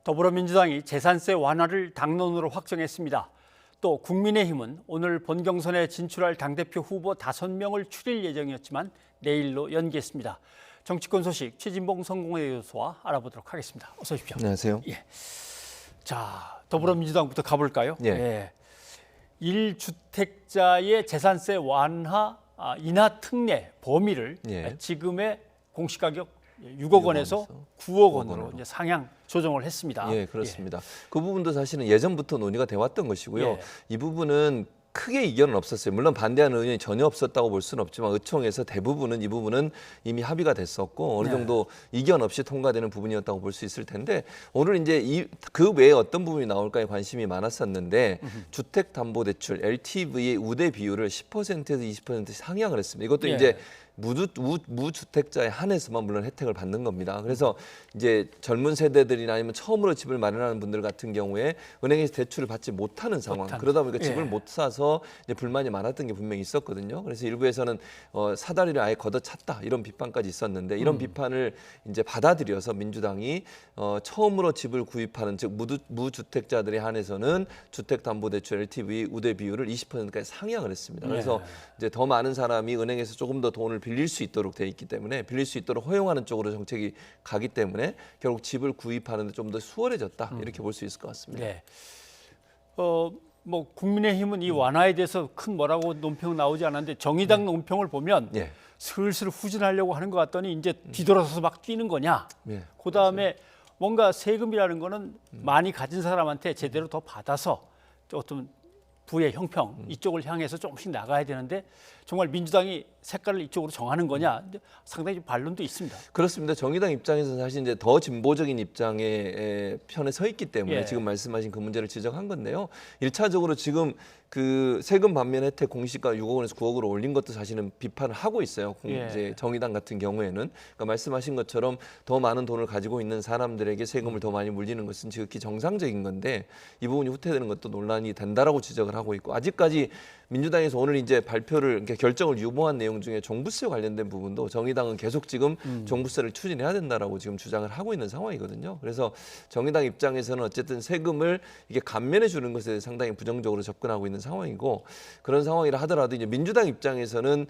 더불어민주당이 재산세 완화를 당론으로 확정했습니다. 또 국민의힘은 오늘 본경선에 진출할 당대표 후보 5명을 추릴 예정이었지만 내일로 연기했습니다. 정치권 소식 최진봉 성공회 교수와 알아보도록 하겠습니다. 어서 오십시오. 안녕하세요. 예. 자, 더불어민주당부터 가볼까요? 예. 1주택자의 재산세 완화 인하 특례 범위를 예. 지금의 공시가격 6억 원에서 9억 원으로 원으로. 이제 상향 조정을 했습니다. 예, 그렇습니다. 그 부분도 사실은 예전부터 논의가 돼 왔던 것이고요. 예. 이 부분은 크게 이견은 없었어요. 물론 반대하는 의견이 전혀 없었다고 볼 수는 없지만 의총에서 대부분은 이 부분은 이미 합의가 됐었고 어느 정도 이견 없이 통과되는 부분이었다고 볼 수 있을 텐데 오늘 이제 그 외에 어떤 부분이 나올까에 관심이 많았었는데 주택담보대출 LTV의 우대 비율을 10%에서 20% 상향을 했습니다. 이것도 예. 이제 무주택자에 한해서만 물론 혜택을 받는 겁니다. 그래서 이제 젊은 세대들이나 아니면 처음으로 집을 마련하는 분들 같은 경우에 은행에서 대출을 받지 못하는 상황. 그러다 보니까 집을 못 사서 이제 불만이 많았던 게 분명히 있었거든요. 그래서 일부에서는 사다리를 아예 걷어찼다 이런 비판까지 있었는데 이런 비판을 이제 받아들여서 민주당이 처음으로 집을 구입하는 즉 무주택자들에 한해서는 주택담보대출 LTV 우대 비율을 20%까지 상향을 했습니다. 그래서 이제 더 많은 사람이 은행에서 조금 더 돈을 빌릴 수 있도록 돼 있기 때문에 빌릴 수 있도록 허용하는 쪽으로 정책이 가기 때문에 결국 집을 구입하는 데 좀 더 수월해졌다 이렇게 볼 수 있을 것 같습니다. 네. 뭐 국민의힘은 이 완화에 대해서 큰 뭐라고 논평 나오지 않았는데 정의당 논평을 보면 예. 슬슬 후진하려고 하는 것 같더니 이제 뒤돌아서서 막 뛰는 거냐. 예. 그다음에 뭔가 세금이라는 거는 많이 가진 사람한테 제대로 더 받아서 어떤 부의 형평 이쪽을 향해서 조금씩 나가야 되는데 정말 민주당이 색깔을 이쪽으로 정하는 거냐 상당히 좀 반론도 있습니다. 그렇습니다. 정의당 입장에서는 사실 이제 더 진보적인 입장의 편에 서 있기 때문에 예. 지금 말씀하신 그 문제를 지적한 건데요. 1차적으로 지금 그 세금 반면 혜택 공시가 6억 원에서 9억으로 올린 것도 사실은 비판을 하고 있어요. 예. 이제 정의당 같은 경우에는 그러니까 말씀하신 것처럼 더 많은 돈을 가지고 있는 사람들에게 세금을 더 많이 물리는 것은 지극히 정상적인 건데 이 부분이 후퇴되는 것도 논란이 된다라고 지적을 하고 있고 아직까지 민주당에서 오늘 이제 발표를 그러니까 결정을 유보한 내용 중에 종부세 관련된 부분도 정의당은 계속 지금 종부세를 추진해야 된다라고 지금 주장을 하고 있는 상황이거든요. 그래서 정의당 입장에서는 어쨌든 세금을 이게 감면해 주는 것에 상당히 부정적으로 접근하고 있는 상황이고 그런 상황이라 하더라도 이제 민주당 입장에서는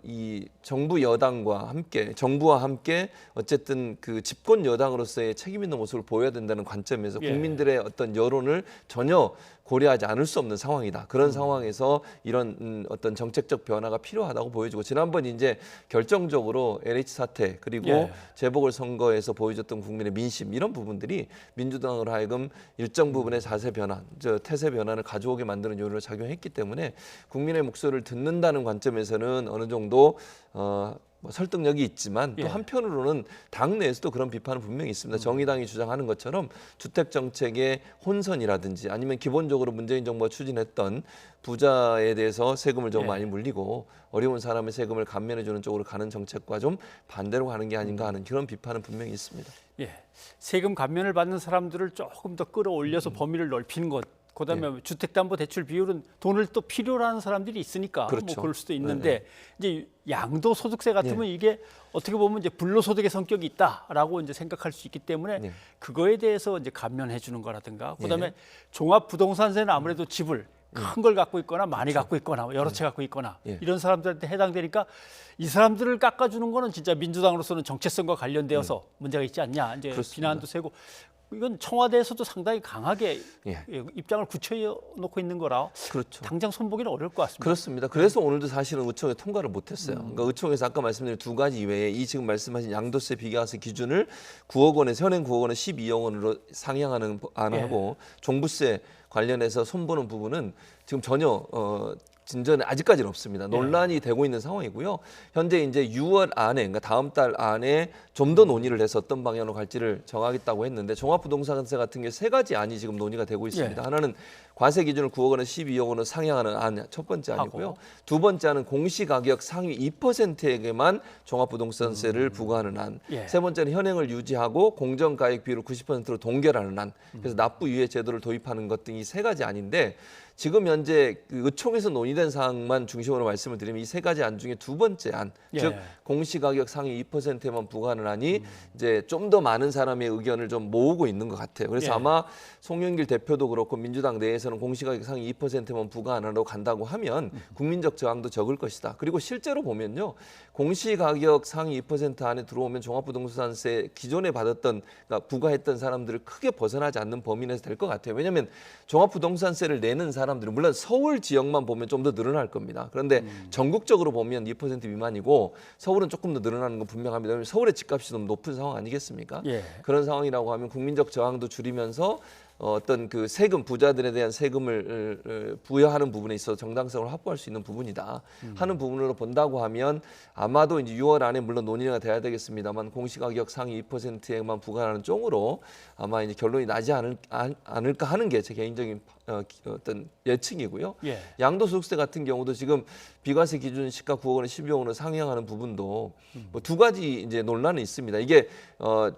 이 정부 여당과 함께 정부와 함께 어쨌든 그 집권 여당으로서의 책임 있는 모습을 보여야 된다는 관점에서 국민들의 어떤 여론을 전혀 고려하지 않을 수 없는 상황이다. 그런 상황에서 이런 어떤 정책적 변화가 필요하다고 보여지고 지난번 이제 결정적으로 LH 사태 그리고 재보궐선거에서 보여줬던 국민의 민심 이런 부분들이 민주당으로 하여금 일정 부분의 자세 변화, 태세 변화를 가져오게 만드는 요인으로 작용했기 때문에 국민의 목소리를 듣는다는 관점에서는 어느 정도 뭐 설득력이 있지만 또 한편으로는 당내에서도 그런 비판은 분명히 있습니다. 정의당이 주장하는 것처럼 주택 정책의 혼선이라든지 아니면 기본적으로 문재인 정부가 추진했던 부자에 대해서 세금을 좀 많이 물리고 어려운 사람의 세금을 감면해 주는 쪽으로 가는 정책과 좀 반대로 가는 게 아닌가 하는 그런 비판은 분명히 있습니다. 예. 세금 감면을 받는 사람들을 조금 더 끌어올려서 범위를 넓히는 것. 그다음에 주택담보대출 비율은 돈을 또 필요로 하는 사람들이 있으니까 그렇죠. 뭐 그럴 수도 있는데 이제 양도소득세 같으면 이게 어떻게 보면 이제 불로소득의 성격이 있다라고 이제 생각할 수 있기 때문에 그거에 대해서 이제 감면해 주는 거라든가 그다음에 종합부동산세는 아무래도 집을 큰 걸 갖고 있거나 많이 갖고 있거나 여러 채 갖고 있거나 이런 사람들한테 해당되니까 이 사람들을 깎아주는 거는 진짜 민주당으로서는 정체성과 관련되어서 문제가 있지 않냐 이제 그렇습니다. 비난도 세고 이건 청와대에서도 상당히 강하게 입장을 굳혀놓고 있는 거라 그렇죠. 당장 손보기는 어려울 것 같습니다. 그렇습니다. 그래서 오늘도 사실은 의총에 통과를 못했어요. 그러니까 의총에서 아까 말씀드린 두 가지 이외에 이 지금 말씀하신 양도세 비과세 기준을 9억 원에서 현행 9억 원을 12억 원으로 상향하는 안하고 종부세 관련해서 손보는 부분은 지금 전혀 진전이 아직까지는 없습니다. 논란이 되고 있는 상황이고요. 현재 이제 6월 안에, 그러니까 다음 달 안에 좀 더 논의를 해서 어떤 방향으로 갈지를 정하겠다고 했는데 종합부동산세 같은 게 세 가지 안이 지금 논의가 되고 있습니다. 하나는 과세 기준을 9억 원에서 12억 원으로 상향하는 안 첫 번째 안이고요. 두 번째 안은 공시가격 상위 2%에게만 종합부동산세를 부과하는 안. 세 번째는 현행을 유지하고 공정가액 비율을 90%로 동결하는 안. 그래서 납부 유예 제도를 도입하는 것 등 이 세 가지 안인데 지금 현재 그 의총에서 논의된 논의된 사항만 중심으로 말씀을 드리면 이 세 가지 안 중에 두 번째 안, 즉 공시가격 상위 2%만 부과하는 안이 이제 좀 더 많은 사람의 의견을 좀 모으고 있는 것 같아요. 그래서 아마 송영길 대표도 그렇고 민주당 내에서는 공시가격 상위 2%만 부과하라고 간다고 하면 국민적 저항도 적을 것이다. 그리고 실제로 보면요, 공시가격 상위 2% 안에 들어오면 종합부동산세 기존에 받았던, 그러니까 부과했던 사람들을 크게 벗어나지 않는 범위 내에서 될 것 같아요. 왜냐하면 종합부동산세를 내는 사람들은 물론 서울 지역만 보면 좀 더 늘어날 겁니다. 그런데 전국적으로 보면 2% 미만이고 서울은 조금 더 늘어나는 건 분명합니다. 왜냐하면 서울의 집값이 너무 높은 상황 아니겠습니까? 그런 상황이라고 하면 국민적 저항도 줄이면서 어떤 그 세금, 부자들에 대한 세금을 부여하는 부분에 있어서 정당성을 확보할 수 있는 부분이다 하는 부분으로 본다고 하면 아마도 이제 6월 안에 물론 논의가 돼야 되겠습니다만 공시가격 상위 2%에만 부과하는 쪽으로 아마 이제 결론이 나지 않을까 하는 게 제 개인적인 어떤 예측이고요. 양도소득세 같은 경우도 지금 비과세 기준 시가 9억 원에 12억 원으로 상향하는 부분도 뭐 두 가지 이제 논란이 있습니다. 이게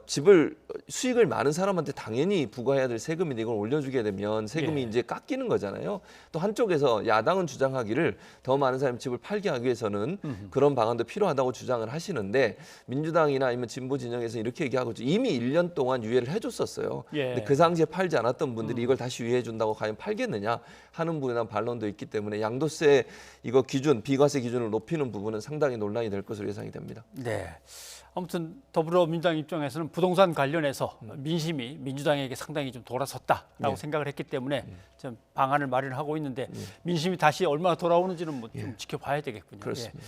집을 수익을 많은 사람한테 당연히 부과해야 될 세금인데 이걸 올려주게 되면 세금이 이제 깎이는 거잖아요. 또 한쪽에서 야당은 주장하기를 더 많은 사람이 집을 팔게 하기 위해서는 그런 방안도 필요하다고 주장을 하시는데 민주당이나 아니면 진보 진영에서 이렇게 얘기하고 있죠. 이미 1년 동안 유예를 해줬었어요. 근데 그 당시에 팔지 않았던 분들이 이걸 다시 유예해 준다고 과연 팔겠느냐 하는 부분에 대한 반론도 있기 때문에 양도세 이거 기준, 비과세 기준을 높이는 부분은 상당히 논란이 될 것으로 예상이 됩니다. 네. 아무튼 더불어민주당 입장에서는 부동산 관련해서 민심이 민주당에게 상당히 좀 돌아섰다라고 생각을 했기 때문에 좀 방안을 마련하고 있는데 민심이 다시 얼마나 돌아오는지는 뭐 좀 지켜봐야 되겠군요. 그렇습니다.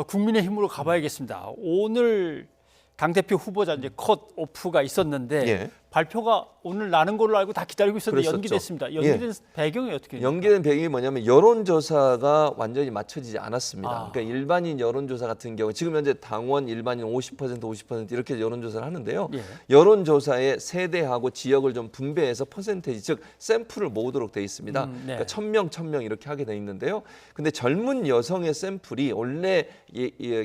국민의힘으로 가봐야겠습니다. 오늘 당대표 후보자 이제 컷 오프가 있었는데 발표가 오늘 나는 걸로 알고 다 기다리고 있었는데 그랬었죠. 연기됐습니다. 연기된 배경이 어떻게 됩니까? 연기된 배경이 뭐냐면 여론조사가 완전히 맞춰지지 않았습니다. 그러니까 일반인 여론조사 같은 경우 지금 현재 당원 일반인 50% 50% 이렇게 여론조사를 하는데요. 여론조사의 세대하고 지역을 좀 분배해서 퍼센테이지 즉 샘플을 모으도록 돼 있습니다. 그러니까 1000명 1000명 이렇게 하게 돼 있는데요. 근데 젊은 여성의 샘플이 원래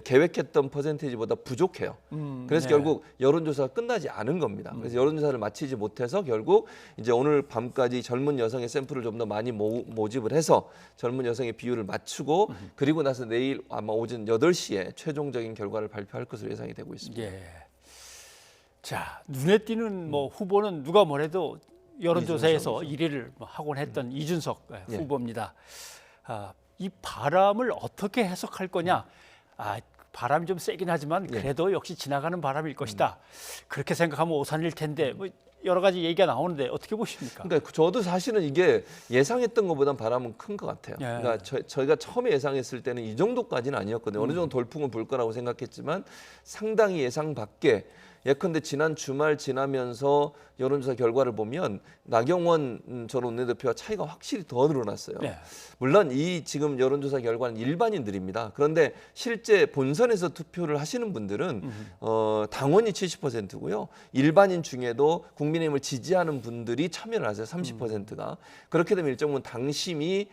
계획했던 퍼센테이지보다 부족해요. 그래서 결국 여론조사가 끝나지 않은 겁니다. 그래서 여론조사를 마치지 못해서 결국 이제 오늘 밤까지 젊은 여성의 샘플을 좀 더 많이 모집을 해서 젊은 여성의 비율을 맞추고 그리고 나서 내일 아마 오전 8시에 최종적인 결과를 발표할 것으로 예상이 되고 있습니다. 자, 눈에 띄는 뭐 후보는 누가 뭐래도 여론조사에서 1위를 하곤 했던 이준석 후보입니다. 이 바람을 어떻게 해석할 거냐? 바람이 좀 세긴 하지만 그래도 역시 지나가는 바람일 것이다. 그렇게 생각하면 오산일 텐데 뭐 여러 가지 얘기가 나오는데 어떻게 보십니까? 그러니까 저도 사실은 이게 예상했던 것보단 바람은 큰 것 같아요. 그러니까 저희가 처음에 예상했을 때는 이 정도까지는 아니었거든요. 어느 정도 돌풍은 불 거라고 생각했지만 상당히 예상 밖에 예컨대 지난 주말 지나면서 여론조사 결과를 보면 나경원 전 원내대표와 차이가 확실히 더 늘어났어요. 물론 이 지금 여론조사 결과는 일반인들입니다. 그런데 실제 본선에서 투표를 하시는 분들은 당원이 70%고요. 일반인 중에도 국민의힘을 지지하는 분들이 참여를 하세요. 30%가. 그렇게 되면 일정 부분 당심이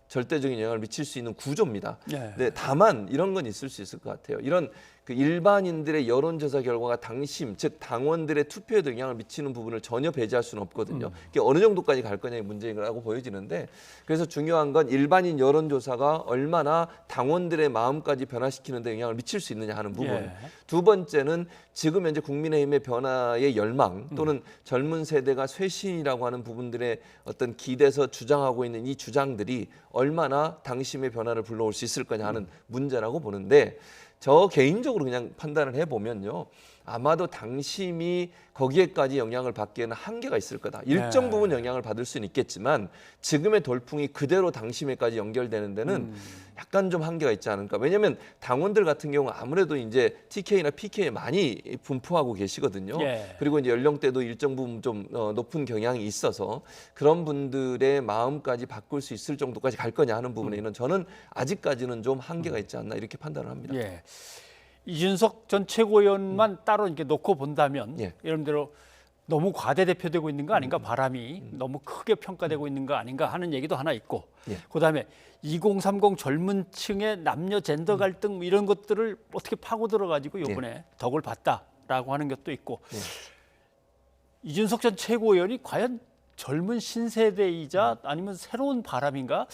절대적인 영향을 미칠 수 있는 구조입니다. 네, 다만 이런 건 있을 수 있을 것 같아요. 이런 그 일반인들의 여론조사 결과가 당심, 즉 당원들의 투표에도 영향을 미치는 부분을 전혀 배제할 수는 없거든요. 이게 어느 정도까지 갈 거냐의 문제라고 보여지는데 그래서 중요한 건 일반인 여론조사가 얼마나 당원들의 마음까지 변화시키는 데 영향을 미칠 수 있느냐 하는 부분. 두 번째는 지금 현재 국민의힘의 변화의 열망 또는 젊은 세대가 쇄신이라고 하는 부분들의 어떤 기대서 주장하고 있는 이 주장들이 얼마나 당심의 변화를 불러올 수 있을 거냐 하는 문제라고 보는데 저 개인적으로 그냥 판단을 해보면요. 아마도 당심이 거기에까지 영향을 받기에는 한계가 있을 거다. 일정 부분 영향을 받을 수는 있겠지만 지금의 돌풍이 그대로 당심에까지 연결되는 데는 약간 좀 한계가 있지 않을까. 왜냐하면 당원들 같은 경우 아무래도 이제 TK나 PK에 많이 분포하고 계시거든요. 그리고 이제 연령대도 일정 부분 좀 높은 경향이 있어서 그런 분들의 마음까지 바꿀 수 있을 정도까지 갈 거냐 하는 부분에는 저는 아직까지는 좀 한계가 있지 않나 이렇게 판단을 합니다. 이준석 전 최고위원만 따로 이렇게 놓고 본다면 여러분대로 너무 과대대표되고 있는 거 아닌가 바람이 너무 크게 평가되고 있는 거 아닌가 하는 얘기도 하나 있고 그다음에 2030 젊은 층의 남녀 젠더 갈등 뭐 이런 것들을 어떻게 파고들어 가지고 이번에 덕을 봤다라고 하는 것도 있고 이준석 전 최고위원이 과연 젊은 신세대이자 아니면 새로운 바람인가?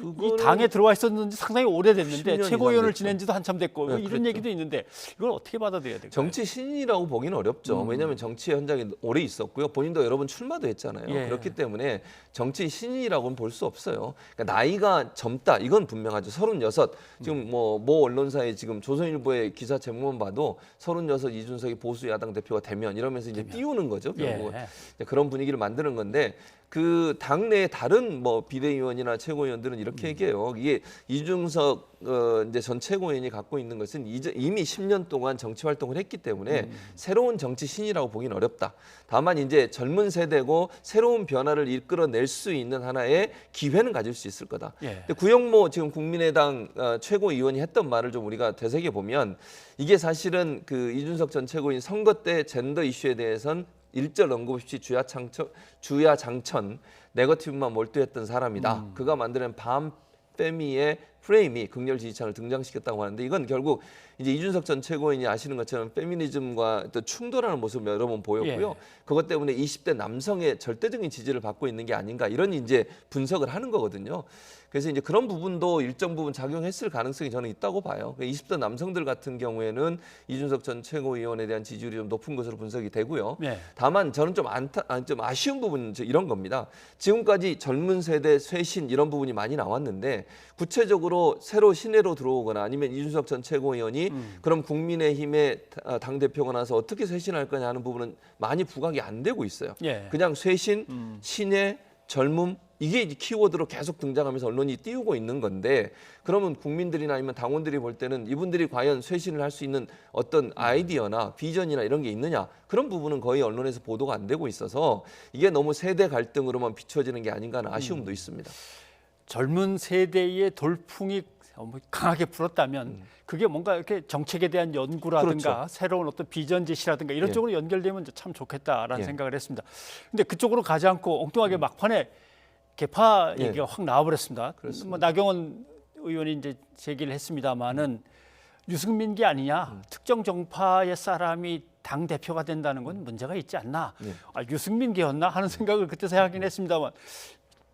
이 당에 들어와 있었는지 상당히 오래됐는데 10년 최고위원을 이상 지낸 지도 한참 됐고 네, 이런 그랬죠. 얘기도 있는데 이걸 어떻게 받아들여야 될까요? 정치 신인이라고 보기는 어렵죠. 왜냐하면 정치 현장에 오래 있었고요. 본인도 여러 번 출마도 했잖아요. 예. 그렇기 때문에 정치 신인이라고는 볼 수 없어요. 그러니까 나이가 젊다 이건 분명하죠. 36. 지금 모 언론사에 지금 조선일보의 기사 제목만 봐도 36 이준석이 보수 야당 대표가 되면 이러면서 이제 띄우는 거죠. 결국은 예. 그런 분위기를 만드는 건데 그 당내 다른 뭐 비대위원이나 최고위원들은 이렇게 얘기해요. 이게 이준석 이제 전 최고위원이 갖고 있는 것은 이미 10년 동안 정치 활동을 했기 때문에 새로운 정치 신이라고 보기는 어렵다. 다만 이제 젊은 세대고 새로운 변화를 이끌어낼 수 있는 하나의 기회는 가질 수 있을 거다. 예. 근데 구영모 지금 국민의당 최고위원이 했던 말을 좀 우리가 되새겨 보면 이게 사실은 그 이준석 전 최고위원 선거 때 젠더 이슈에 대해선 일절 언급 없이 주야장천 네거티브만 몰두했던 사람이다. 그가 만드는 밤페미의 프레임이 극렬 지지층을 등장시켰다고 하는데 이건 결국 이제 이준석 전 최고위원이 아시는 것처럼 페미니즘과 또 충돌하는 모습을 여러 번 보였고요. 예. 그것 때문에 20대 남성의 절대적인 지지를 받고 있는 게 아닌가 이런 이제 분석을 하는 거거든요. 그래서 이제 그런 부분도 일정 부분 작용했을 가능성이 저는 있다고 봐요. 20대 남성들 같은 경우에는 이준석 전 최고위원에 대한 지지율이 좀 높은 것으로 분석이 되고요. 네. 다만 저는 좀 아쉬운 부분은 이런 겁니다. 지금까지 젊은 세대 쇄신 이런 부분이 많이 나왔는데 구체적으로 새로 신예로 들어오거나 아니면 이준석 전 최고위원이 그럼 국민의힘의 당 대표가 나서 어떻게 쇄신할 거냐 하는 부분은 많이 부각이 안 되고 있어요. 예. 그냥 쇄신, 신예, 젊음 이게 이제 키워드로 계속 등장하면서 언론이 띄우고 있는 건데 그러면 국민들이나 아니면 당원들이 볼 때는 이분들이 과연 쇄신을 할 수 있는 어떤 아이디어나 비전이나 이런 게 있느냐 그런 부분은 거의 언론에서 보도가 안 되고 있어서 이게 너무 세대 갈등으로만 비춰지는 게 아닌가 하는 아쉬움도 있습니다. 젊은 세대의 돌풍이 강하게 불었다면 그게 뭔가 이렇게 정책에 대한 연구라든가 그렇죠. 새로운 어떤 비전 제시라든가 이런 예. 쪽으로 연결되면 참 좋겠다라는 예. 생각을 했습니다. 근데 그쪽으로 가지 않고 엉뚱하게 막판에 개파 예. 얘기가 확 나와버렸습니다. 그렇습니다. 뭐 나경원 의원이 이제 제기를 했습니다마는 유승민기 아니냐 특정 정파의 사람이 당 대표가 된다는 건 문제가 있지 않나. 예. 유승민기였나 하는 생각을 그때서 하긴 했습니다만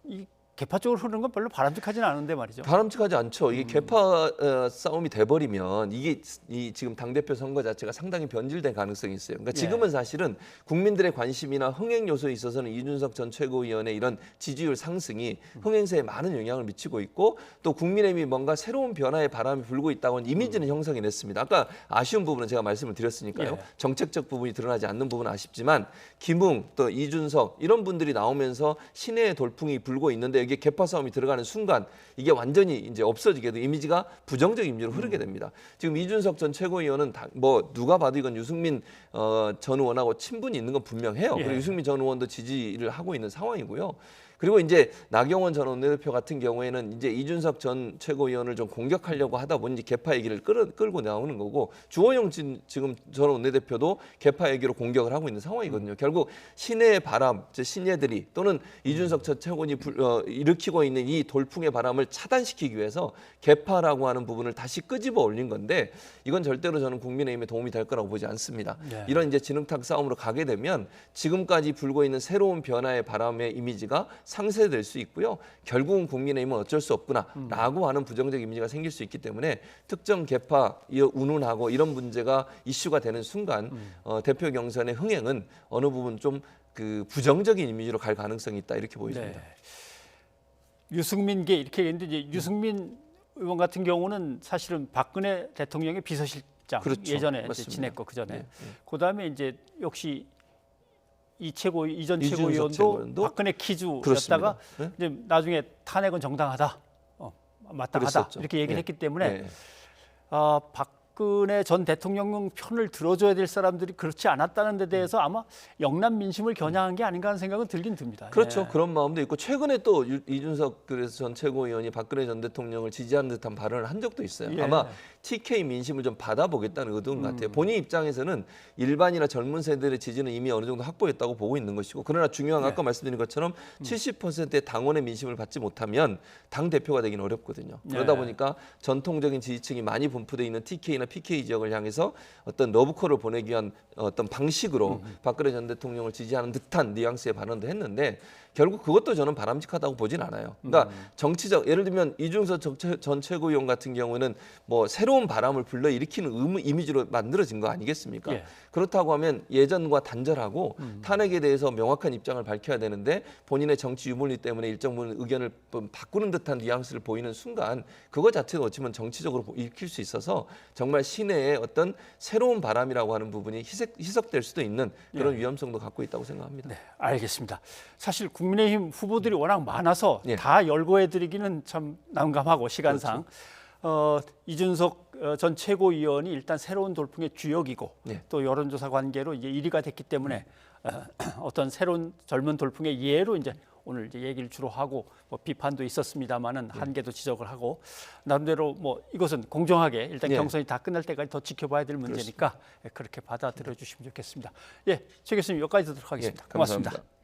이 개파 쪽으로 흐르는 건 별로 바람직하지는 않은데 말이죠. 바람직하지 않죠. 이게 개파 싸움이 돼버리면 이게 이 지금 당대표 선거 자체가 상당히 변질된 가능성이 있어요. 그러니까 지금은 사실은 국민들의 관심이나 흥행 요소에 있어서는 이준석 전 최고위원의 이런 지지율 상승이 흥행세에 많은 영향을 미치고 있고 또 국민의힘이 뭔가 새로운 변화의 바람이 불고 있다고는 이미지는 형성이 됐습니다. 아까 아쉬운 부분은 제가 말씀을 드렸으니까요. 예. 정책적 부분이 드러나지 않는 부분은 아쉽지만 김웅 또 이준석 이런 분들이 나오면서 신의 돌풍이 불고 있는데 이게 개파 싸움이 들어가는 순간 이게 완전히 이제 없어지게 돼 이미지가 부정적 이미지로 흐르게 됩니다. 지금 이준석 전 최고위원은 뭐 누가 봐도 이건 유승민 전 의원하고 친분이 있는 건 분명해요. 예. 그리고 유승민 전 의원도 지지를 하고 있는 상황이고요. 그리고 이제 나경원 전 원내대표 같은 경우에는 이제 이준석 전 최고위원을 좀 공격하려고 하다 보니 이제 개파 얘기를 끌고 나오는 거고 주호영 지금 전 원내대표도 개파 얘기로 공격을 하고 있는 상황이거든요. 결국 신의 바람, 신예들이 또는 이준석 전 최고위원이 일으키고 있는 이 돌풍의 바람을 차단시키기 위해서 개파라고 하는 부분을 다시 끄집어 올린 건데 이건 절대로 저는 국민의힘에 도움이 될 거라고 보지 않습니다. 네. 이런 이제 진흙탕 싸움으로 가게 되면 지금까지 불고 있는 새로운 변화의 바람의 이미지가 상쇄될 수 있고요. 결국은 국민의힘은 어쩔 수 없구나라고 하는 부정적 이미지가 생길 수 있기 때문에 특정 개파 운운하고 이런 문제가 이슈가 되는 순간 대표 경선의 흥행은 어느 부분 좀 그 부정적인 이미지로 갈 가능성이 있다 이렇게 보여집니다. 네. 유승민계 이렇게 했는데 이제 유승민 의원 같은 경우는 사실은 박근혜 대통령의 비서실장 그렇죠. 예전에 맞습니다. 이제 지냈고 그 전에 네. 그다음에 이제 역시 이전 이준석 최고위원도 최고위원도 박근혜 키주였다가 그렇습니다. 네? 이제 나중에 탄핵은 정당하다, 마땅하다 그랬었죠. 이렇게 얘기를 네. 했기 때문에 네. 박근혜 전 대통령 편을 들어줘야 될 사람들이 그렇지 않았다는 데 대해서 아마 영남 민심을 겨냥한 게 아닌가 하는 생각은 들긴 듭니다. 그렇죠. 예. 그런 마음도 있고 최근에 또 이준석 그래서 전 최고위원이 박근혜 전 대통령을 지지하는 듯한 발언을 한 적도 있어요. 예. 아마 TK 민심을 좀 받아보겠다는 의도인 것 같아요. 본인 입장에서는 일반이나 젊은 세대들의 지지는 이미 어느 정도 확보했다고 보고 있는 것이고, 그러나 중요한 아까 말씀드린 것처럼 70%의 당원의 민심을 받지 못하면 당 대표가 되기는 어렵거든요. 그러다 보니까 전통적인 지지층이 많이 분포되어 있는 TK나 PK 지역을 향해서 어떤 러브콜을 보내기 위한 어떤 방식으로 박근혜 전 대통령을 지지하는 듯한 뉘앙스의 발언도 했는데, 결국 그것도 저는 바람직하다고 보진 않아요. 그러니까 정치적, 예를 들면 이준석 전 최고위원 같은 경우는 뭐 새로운 바람을 불러일으키는 이미지로 만들어진 거 아니겠습니까? 예. 그렇다고 하면 예전과 단절하고 탄핵에 대해서 명확한 입장을 밝혀야 되는데, 본인의 정치 유불리 때문에 일정 부분 의견을 바꾸는 듯한 뉘앙스를 보이는 순간 그거 자체가 어찌면 정치적으로 읽힐 수 있어서 정말 시내의 어떤 새로운 바람이라고 하는 부분이 희석될 수도 있는 그런 위험성도 갖고 있다고 생각합니다. 네, 알겠습니다. 사실 국민의힘 후보들이 워낙 많아서 예. 다 열거해드리기는 참 난감하고 시간상 이준석 전 최고위원이 일단 새로운 돌풍의 주역이고 예. 또 여론조사 관계로 이제 1위가 됐기 때문에 어떤 새로운 젊은 돌풍의 예로 이제 오늘 이제 얘기를 주로 하고 뭐 비판도 있었습니다만은 한계도 지적을 하고 나름대로 뭐 이것은 공정하게 일단 예. 경선이 다 끝날 때까지 더 지켜봐야 될 문제니까 그렇게 받아들여 주시면 좋겠습니다. 예, 최 교수님 여기까지 듣도록 하겠습니다. 예, 고맙습니다. 감사합니다.